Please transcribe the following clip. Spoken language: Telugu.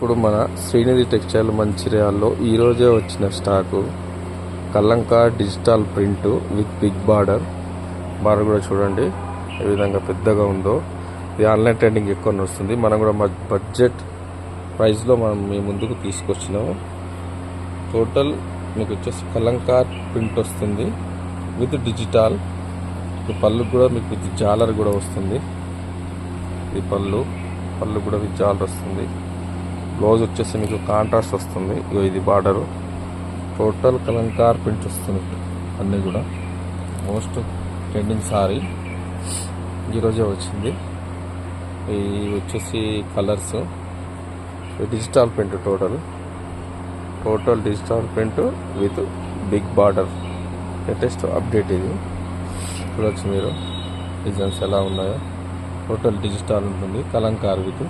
ఇప్పుడు మన శ్రీనిధి టెక్స్టైల్ మంచిర్యాలలో ఈరోజే వచ్చిన స్టాకు కలంకా digital print with big border కూడా చూడండి ఏ విధంగా పెద్దగా ఉందో. ఇది ఆన్లైన్ ట్రెండింగ్ ఎక్కువ వస్తుంది. మనం కూడా బడ్జెట్ ప్రైస్లో మనం మీ ముందుకు తీసుకొచ్చినాము. టోటల్ మీకు వచ్చేసి కలంకా ప్రింట్ వస్తుంది విత్ డిజిటల్. పళ్ళు కూడా మీకు విత్ జాలర్ కూడా వస్తుంది. ఈ పళ్ళు కూడా విత్ జాలర్ వస్తుంది. బ్లౌజ్ వచ్చేసి మీకు కాంట్రాస్ట్ వస్తుంది. ఇది బార్డరు. టోటల్ కలంకార్ ప్రింట్ వస్తుంది. అన్నీ కూడా మోస్ట్ ట్రెండింగ్ సారీ ఈరోజే వచ్చింది. ఇది వచ్చేసి colours digital print. Total digital print with big border. Latest update ఇది. చూడవచ్చు మీరు డిజైన్స్ ఎలా ఉన్నాయో. టోటల్ డిజిటల్ ఉంటుంది. కలంకార్ విత్